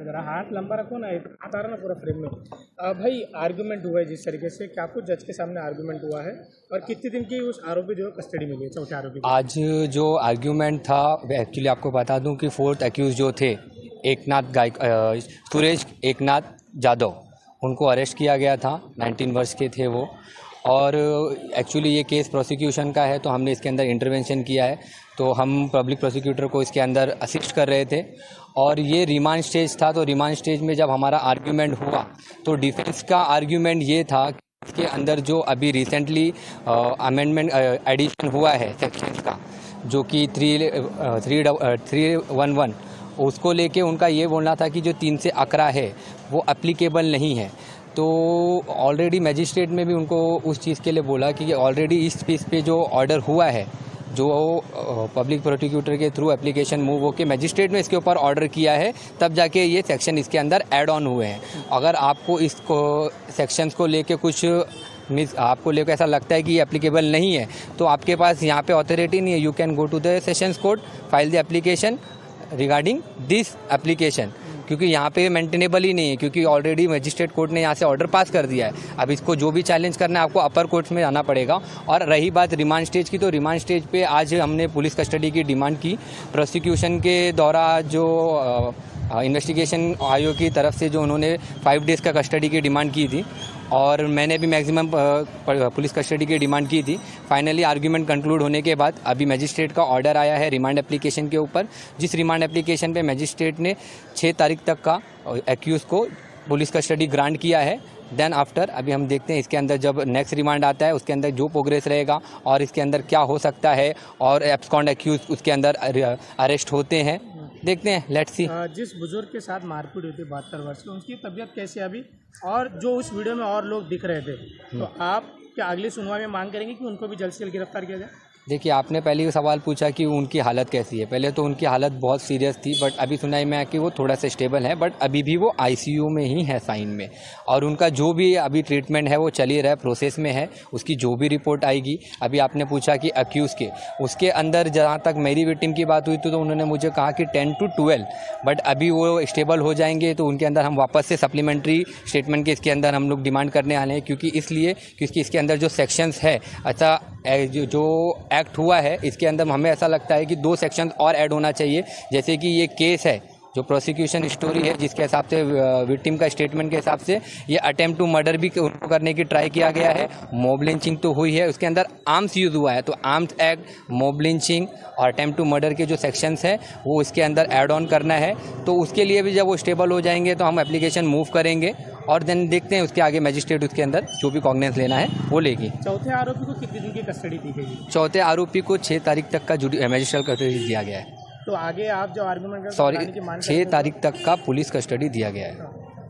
जरा हाथ लंबा रखो ना, हाथ आ रहा ना पूरा फ्रेम में। भाई आर्गूमेंट हुआ है जिस तरीके से, क्या कुछ जज के सामने आर्गूमेंट हुआ है और कितने दिन की उस आरोपी जो है कस्टडी मिली है, चौथे आरोपी को? आज जो आर्ग्यूमेंट था एक्चुअली आपको बता दूं कि फोर्थ एक्यूज जो थे सुरेश एकनाथ जादव, उनको अरेस्ट किया गया था। 19 वर्ष के थे वो। और एक्चुअली ये केस प्रोसिक्यूशन का है तो हमने इसके अंदर इंटरवेंशन किया है। तो हम पब्लिक प्रोसिक्यूटर को इसके अंदर असिस्ट कर रहे थे और ये रिमांड स्टेज था। तो रिमांड स्टेज में जब हमारा आर्ग्यूमेंट हुआ तो डिफेंस का आर्ग्यूमेंट ये था कि इसके अंदर जो अभी रिसेंटली अमेंडमेंट एडिशन हुआ है सेक्शन का, जो कि 311, उसको लेके उनका ये बोलना था कि जो 3 से 11 है वो एप्लीकेबल नहीं है। तो ऑलरेडी मैजिस्ट्रेट में भी उनको उस चीज़ के लिए बोला कि ऑलरेडी इस पीस पे जो ऑर्डर हुआ है, जो पब्लिक प्रोसिक्यूटर के थ्रू एप्लीकेशन मूव होकर मैजिस्ट्रेट ने इसके ऊपर ऑर्डर किया है, तब जाके ये सेक्शन इसके अंदर ऐड ऑन हुए हैं। अगर आपको इसको सेक्शंस को लेके कुछ आपको लेकर ऐसा लगता है कि ये एप्लीकेबल नहीं है तो आपके पास यहाँ पे अथॉरिटी नहीं है। You can go to the sessions court, file the application regarding this application, क्योंकि यहाँ पे मेंटेनेबल ही नहीं है, क्योंकि ऑलरेडी मजिस्ट्रेट कोर्ट ने यहाँ से ऑर्डर पास कर दिया है। अब इसको जो भी चैलेंज करना है आपको अपर कोर्ट में आना पड़ेगा। और रही बात रिमांड स्टेज की, तो रिमांड स्टेज पे आज हमने पुलिस कस्टडी की डिमांड की। प्रोसिक्यूशन के दौरान जो इन्वेस्टिगेशन आयोग की तरफ से जो उन्होंने 5 डेज़ का कस्टडी की डिमांड की थी और मैंने भी मैक्सिमम पुलिस कस्टडी की डिमांड की थी। फाइनली आर्ग्यूमेंट कंक्लूड होने के बाद अभी मैजिस्ट्रेट का ऑर्डर आया है रिमांड एप्लीकेशन के ऊपर, जिस रिमांड एप्लीकेशन पे मैजिस्ट्रेट ने 6 तारीख तक का एक्यूज़ को पुलिस कस्टडी ग्रांट किया है। देन आफ्टर अभी हम देखते हैं इसके अंदर जब नेक्स्ट रिमांड आता है उसके अंदर जो प्रोग्रेस रहेगा और इसके अंदर क्या हो सकता है और एब्सकॉन्ड एक्यूज उसके अंदर अरेस्ट होते हैं, देखते हैं, लेट्स सी। जिस बुजुर्ग के साथ मारपीट हुई थी 72 वर्ष की, उनकी तबीयत कैसी है अभी? और जो उस वीडियो में और लोग दिख रहे थे, तो आप क्या अगली सुनवाई में मांग करेंगे कि उनको भी जल्द से जल्द गिरफ्तार किया जाए? देखिए, आपने पहले ये सवाल पूछा कि उनकी हालत कैसी है। पहले तो उनकी हालत बहुत सीरियस थी, बट अभी सुनाई में आया कि वो थोड़ा सा स्टेबल है, बट अभी भी वो आईसीयू में ही है साइन में। और उनका जो भी अभी ट्रीटमेंट है वो चल ही रहा है, प्रोसेस में है। उसकी जो भी रिपोर्ट आएगी, अभी आपने पूछा कि अक्यूज़ के, उसके अंदर जहाँ तक मेरी विक्टिम की बात हुई तो उन्होंने मुझे कहा कि 10 to 12, बट अभी वो स्टेबल हो जाएंगे तो उनके अंदर हम वापस से सप्लीमेंट्री स्टेटमेंट के इसके अंदर हम लोग डिमांड करने वाले हैं। क्योंकि इसके अंदर जो सेक्शंस है, अच्छा जो एक्ट हुआ है इसके अंदर हमें ऐसा लगता है कि 2 सेक्शन और ऐड होना चाहिए। जैसे कि ये केस है जो प्रोसिक्यूशन स्टोरी है, जिसके हिसाब से विक्टिम का स्टेटमेंट के हिसाब से ये अटेम्प्ट टू मर्डर भी करने की ट्राई किया गया है। मॉब लिंचिंग तो हुई है, उसके अंदर आर्म्स यूज़ हुआ है, तो आर्म्स एक्ट, मॉब लिंचिंग और अटेम्प्ट टू मर्डर के जो सेक्शंस हैं वो इसके अंदर ऐड ऑन करना है। तो उसके लिए भी जब वो स्टेबल हो जाएंगे तो हम एप्लीकेशन मूव करेंगे और देन देखते हैं उसके आगे मैजिस्ट्रेट उसके अंदर जो भी कॉग्निजेंस लेना है वो लेगी। चौथे आरोपी को कितने दिन की कस्टडी दी गई? चौथे आरोपी को 6 तारीख तक का मैजिस्ट्रेट कस्टडी दिया गया है। तो आगे आप जो आर्गुमेंट 6 तारीख तक का पुलिस कस्टडी दिया गया है।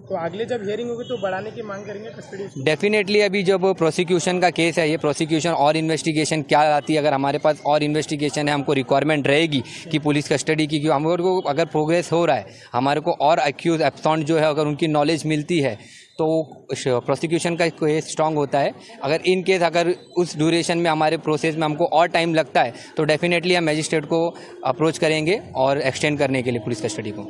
तो अगले जब हियरिंग होगी तो बढ़ाने की मांग करेंगे कस्टडी? डेफिनेटली। अभी जब प्रोसिक्यूशन का केस है, ये प्रोसिक्यूशन और इन्वेस्टिगेशन क्या आती है, अगर हमारे पास और इन्वेस्टिगेशन है, हमको रिक्वायरमेंट रहेगी कि पुलिस कस्टडी की, क्योंकि हमारे को अगर प्रोग्रेस हो रहा है, हमारे को और एक्यूज एब्सकॉन्ड जो है अगर उनकी नॉलेज मिलती है तो प्रोसिक्यूशन का केस स्ट्रांग होता है। अगर इन केस अगर उस ड्यूरेशन में हमारे प्रोसेस में हमको और टाइम लगता है तो डेफिनेटली हम मैजिस्ट्रेट को अप्रोच करेंगे और एक्सटेंड करने के लिए पुलिस कस्टडी को।